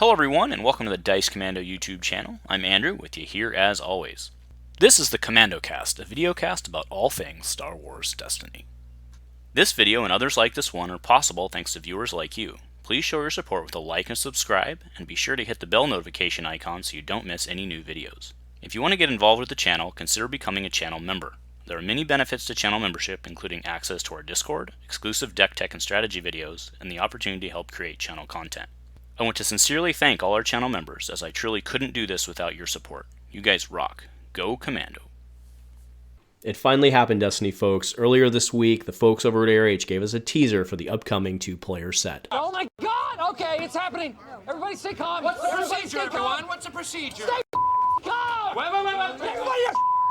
Hello everyone, and welcome to the Dice Commando YouTube channel. I'm Andrew, with you here as always. This is the Commando Cast, a video cast about all things Star Wars Destiny. This video and others like this one are possible thanks to viewers like you. Please show your support with a like and subscribe, and be sure to hit the bell notification icon so you don't miss any new videos. If you want to get involved with the channel, consider becoming a channel member. There are many benefits to channel membership, including access to our Discord, exclusive deck tech and strategy videos, and the opportunity to help create channel content. I want to sincerely thank all our channel members, as I truly couldn't do this without your support. You guys rock. Go Commando. It finally happened, Destiny folks. Earlier this week, the folks over at ARH gave us a teaser for the upcoming two-player set. Oh my god! Okay, it's happening! Everybody stay calm! What's the procedure, everyone? What's the procedure? Stay calm! Wait. Everybody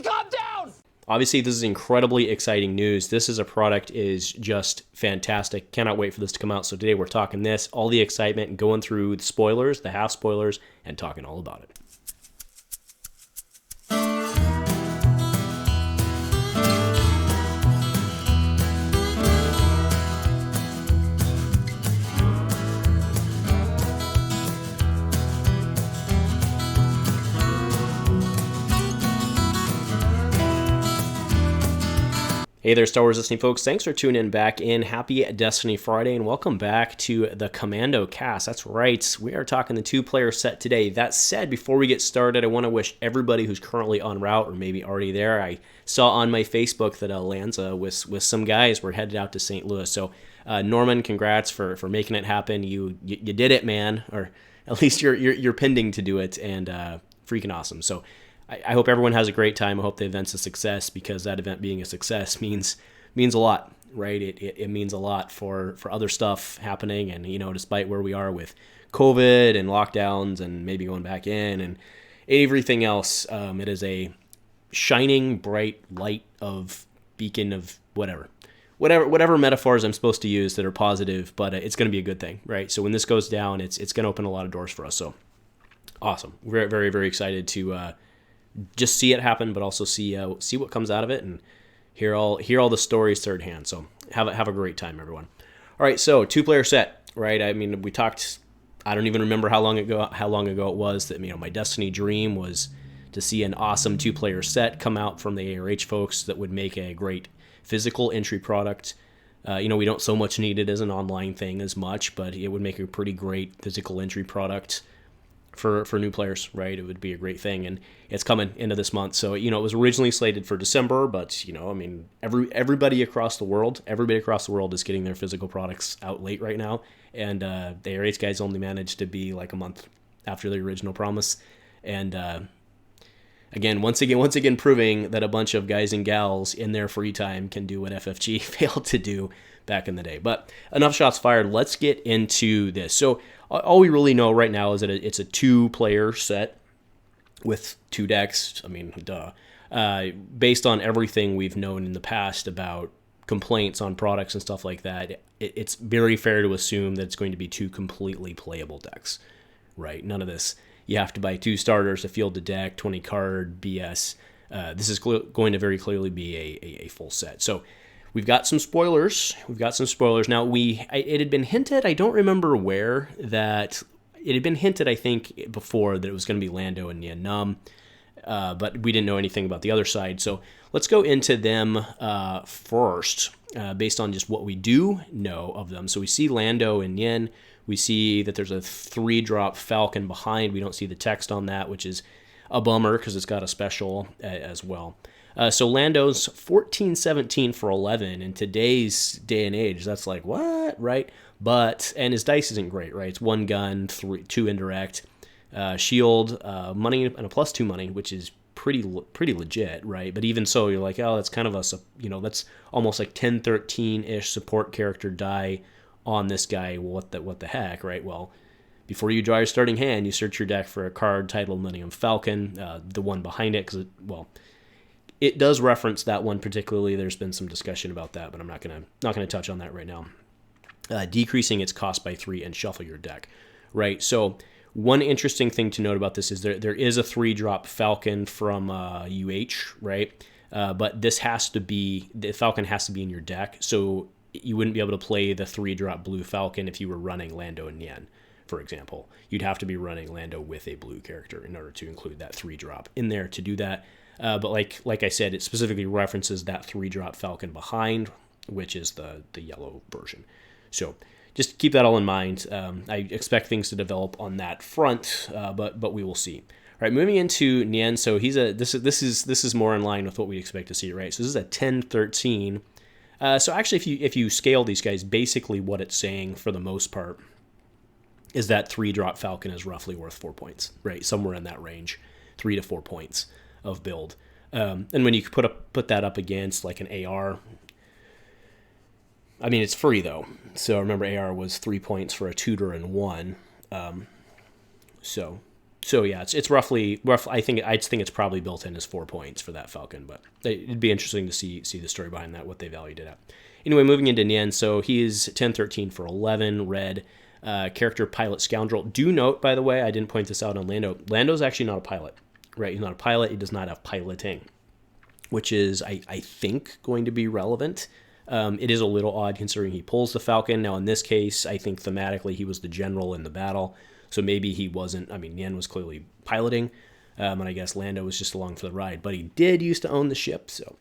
calm down! Obviously, this is incredibly exciting news. This is a product is just fantastic. Cannot wait for this to come out. So today we're talking this, all the excitement, and going through the spoilers, the half spoilers, and talking all about it. Hey there, Star Wars Destiny folks. Thanks for tuning in back in. Happy Destiny Friday, and welcome back to the Commando Cast. That's right, we are talking the two-player set today. That said, before we get started, I want to wish everybody who's currently en route or maybe already there. I saw on my Facebook that Lanza with some guys were headed out to St. Louis. So, Norman, congrats for making it happen. You did it, man, or at least you're pending to do it, and freaking awesome. So, I hope everyone has a great time. I hope the event's a success, because that event being a success means a lot, right? It means a lot for other stuff happening, and despite where we are with COVID and lockdowns and maybe going back in and everything else, it is a shining bright light of beacon of whatever metaphors I'm supposed to use that are positive, but it's going to be a good thing, right? So when this goes down, it's going to open a lot of doors for us. So awesome. We're very, very excited to just see it happen, but also see what comes out of it and hear all the stories third hand. So have a great time, everyone. All right, so two-player set, right? I mean, we talked. I don't even remember how long ago it was that my Destiny dream was to see an awesome two-player set come out from the ARH folks that would make a great physical entry product. We don't so much need it as an online thing as much, but it would make a pretty great physical entry product for new players, right? It would be a great thing, and it's coming into this month. So, it was originally slated for December, but, everybody across the world is getting their physical products out late right now, and the ARH guys only managed to be like a month after the original promise, and once again proving that a bunch of guys and gals in their free time can do what FFG failed to do back in the day. But enough shots fired. Let's get into this. So all we really know right now is that it's a two-player set with two decks. I mean, duh. Based on everything we've known in the past about complaints on products and stuff like that, it's very fair to assume that it's going to be two completely playable decks, right? None of this, you have to buy two starters to field the deck, 20 card BS. This is going to very clearly be a full set. So we've got some spoilers. Now, it had been hinted, I don't remember where, that it had been hinted, I think, before that it was going to be Lando and Nien Nunb, but we didn't know anything about the other side. So let's go into them first, based on just what we do know of them. So we see Lando and Nien. We see that there's a 3-drop Falcon behind. We don't see the text on that, which is a bummer because it's got a special as well. So Lando's 14-17 for 11. In today's day and age, that's like, what, right? And his dice isn't great, right? It's 1 gun, 2 indirect, shield, money, and a +2 money, which is pretty legit, right? But even so, you're like, oh, that's kind of that's almost like 10-13-ish support character die on this guy. What the heck, right? Well, before you draw your starting hand, you search your deck for a card titled Millennium Falcon, the one behind it, because it does reference that one particularly. There's been some discussion about that, but I'm not gonna touch on that right now. Decreasing its cost by 3 and shuffle your deck, right? So one interesting thing to note about this is there is a 3-drop Falcon from UH, right? But the Falcon has to be in your deck, so you wouldn't be able to play the 3-drop blue Falcon if you were running Lando and Nien, for example. You'd have to be running Lando with a blue character in order to include that 3-drop in there to do that. But like I said, it specifically references that 3-drop Falcon behind, which is the yellow version. So just keep that all in mind. I expect things to develop on that front, but we will see. All right, moving into Nien. So this is more in line with what we expect to see, right? So this is a 10-13. So actually, if you scale these guys, basically what it's saying for the most part is that 3-drop Falcon is roughly worth 4 points, right? Somewhere in that range, 3 to 4 points of build. And when you put that up against like an AR, I mean, it's free though. So remember, AR was 3 points for a tutor and 1. So yeah, it's roughly. I think it's probably built in as 4 points for that Falcon, but it'd be interesting to see the story behind that, what they valued it at. Anyway, moving into Nien, so he's 10-13 for 11 red. Character pilot scoundrel. Do note, by the way, I didn't point this out on Lando. Lando's actually not a pilot, right? He's not a pilot. He does not have piloting, which is I think going to be relevant. It is a little odd considering he pulls the Falcon. Now in this case, I think thematically he was the general in the battle. So maybe he wasn't. I mean, Nien was clearly piloting, and I guess Lando was just along for the ride. But he did used to own the ship, so.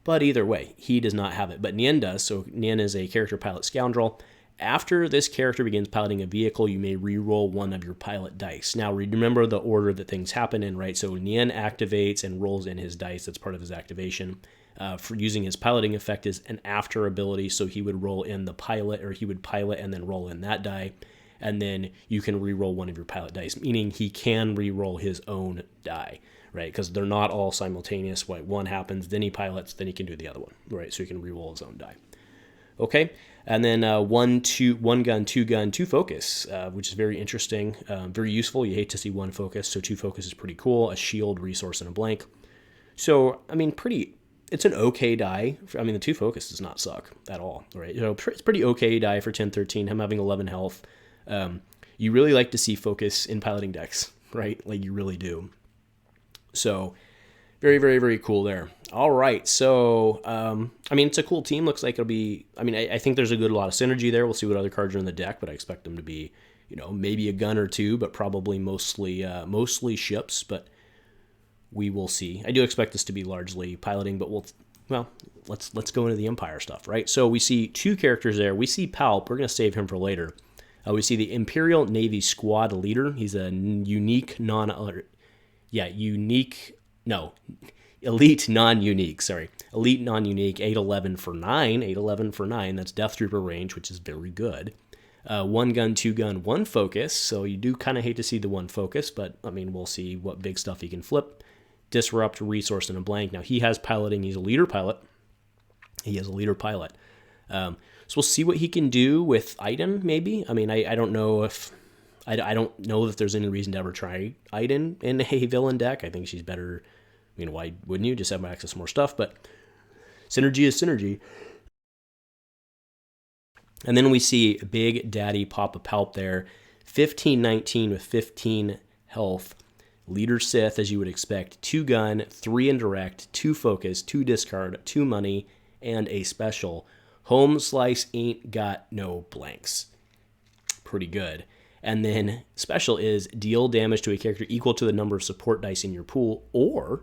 But either way, he does not have it. But Nien does, so Nien is a character pilot scoundrel. After this character begins piloting a vehicle, you may re-roll one of your pilot dice. Now, remember the order that things happen in, right? So Nien activates and rolls in his dice. That's part of his activation. For using his piloting effect is an after ability, so he would roll in the pilot, or he would pilot and then roll in that die. And then you can re-roll one of your pilot dice, meaning he can re-roll his own die, right? Because they're not all simultaneous. One happens, then he pilots, then he can do the other one, right? So he can re-roll his own die. Okay, and then 1 gun, 2 gun, 2 focus, which is very interesting, very useful. You hate to see 1 focus, so 2 focus is pretty cool. A shield, resource, and a blank. So, I mean, it's an okay die. I mean, the 2 focus does not suck at all, right? So it's pretty okay die for 10-13, him having 11 health. You really like to see focus in piloting decks, right? Like you really do. So very, very, very cool there. All right. So, I mean, it's a cool team. Looks like it'll be, I mean, I think there's a lot of synergy there. We'll see what other cards are in the deck, but I expect them to be, maybe a gun or 2, but probably mostly ships, but we will see. I do expect this to be largely piloting, but let's go into the Empire stuff, right? So we see 2 characters there. We see Palp. We're going to save him for later. We see the Imperial Navy Squad Leader. He's a elite non-unique, Elite non-unique, 811 for 9. 811 for 9, that's Death Trooper range, which is very good. 1 gun, 2 gun, 1 focus, so you do kind of hate to see the 1 focus, but, I mean, we'll see what big stuff he can flip. Disrupt, resource, and a blank. Now, he has piloting. He's a leader pilot. So we'll see what he can do with Iden, maybe. I mean, I don't know if... I don't know if there's any reason to ever try Iden in a villain deck. I think she's better... I mean, why wouldn't you? Just have access to more stuff, but synergy is synergy. And then we see Big Daddy Papa Palp there. 15-19 with 15 health. Leader Sith, as you would expect. 2 gun, 3 indirect, 2 focus, 2 discard, 2 money, and a special. Home slice ain't got no blanks. Pretty good. And then special is deal damage to a character equal to the number of support dice in your pool, or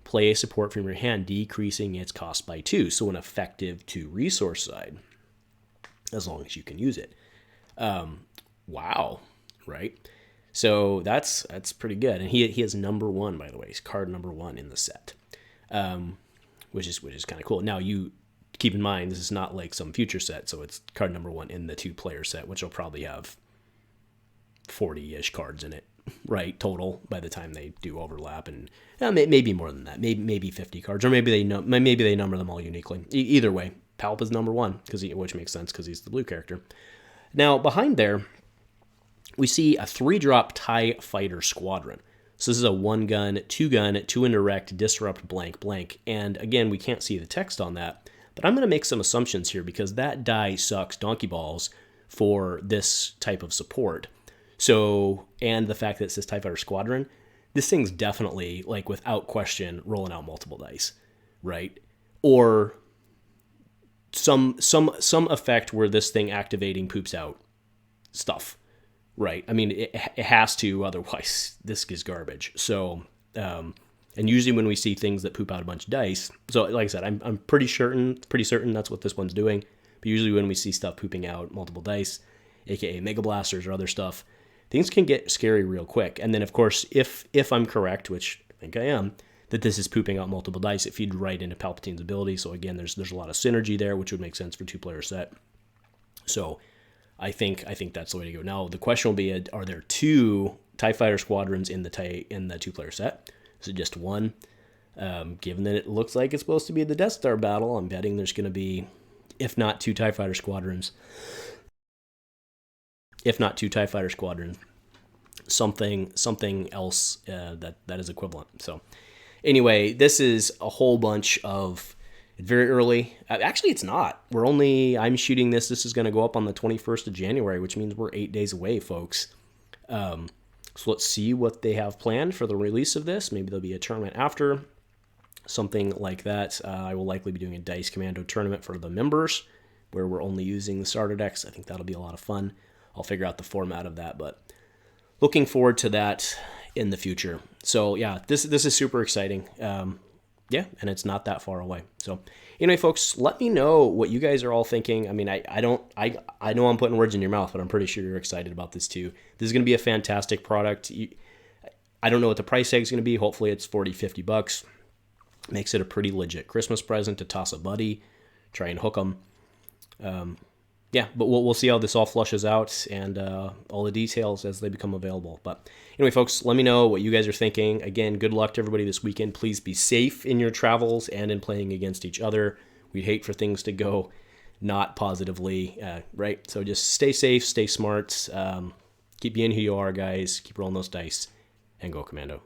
play a support from your hand, decreasing its cost by 2. So an effective 2 resource side, as long as you can use it. Wow, right? So that's pretty good. And he has number 1, by the way. He's card number 1 in the set, which is kind of cool. Now you keep in mind this is not like some future set, so it's card number 1 in the 2-player set, which will probably have 40-ish cards in it, right, total by the time they do overlap, and maybe more than that, maybe 50 cards, or maybe they number them all uniquely. Either way, Palp is number 1 which makes sense because he's the blue character. Now behind there, we see a 3-drop TIE Fighter Squadron. So this is a 1 gun, 2 gun, 2 indirect, disrupt, blank, blank, and again we can't see the text on that, but I'm going to make some assumptions here because that die sucks donkey balls for this type of support. So, and the fact that it says TIE Fighter Squadron, this thing's definitely, like, without question, rolling out multiple dice, right? Or some effect where this thing activating poops out stuff, right? I mean, it has to, otherwise this is garbage. So, and usually when we see things that poop out a bunch of dice, so like I said, I'm pretty certain that's what this one's doing. But usually when we see stuff pooping out multiple dice, aka Mega Blasters or other stuff, things can get scary real quick. And then of course, if I'm correct, which I think I am, that this is pooping out multiple dice, it feeds right into Palpatine's ability. So again, there's a lot of synergy there, which would make sense for 2-player set. So I think that's the way to go. Now the question will be: are there 2 TIE Fighter squadrons in the 2-player set? Is it just one? Given that it looks like it's supposed to be the Death Star battle, I'm betting there's going to be, if not 2 TIE Fighter squadrons, something else that is equivalent. So anyway, this is a whole bunch of very early. Actually, it's not. I'm shooting this. This is going to go up on the 21st of January, which means we're 8 days away, folks. So let's see what they have planned for the release of this. Maybe there'll be a tournament after, something like that. I will likely be doing a Dice Commando tournament for the members, where we're only using the starter decks. I think that'll be a lot of fun. I'll figure out the format of that, but looking forward to that in the future. So yeah, this is super exciting. Yeah, and it's not that far away. So anyway, folks, let me know what you guys are all thinking. I mean, I know I'm putting words in your mouth, but I'm pretty sure you're excited about this too. This is going to be a fantastic product. I don't know what the price tag is going to be. Hopefully it's $40-$50. Makes it a pretty legit Christmas present to toss a buddy, try and hook them. Yeah, but we'll see how this all flushes out and all the details as they become available. But anyway, folks, let me know what you guys are thinking. Again, good luck to everybody this weekend. Please be safe in your travels and in playing against each other. We'd hate for things to go not positively, right? So just stay safe, stay smart, keep being who you are, guys. Keep rolling those dice, and go Commando.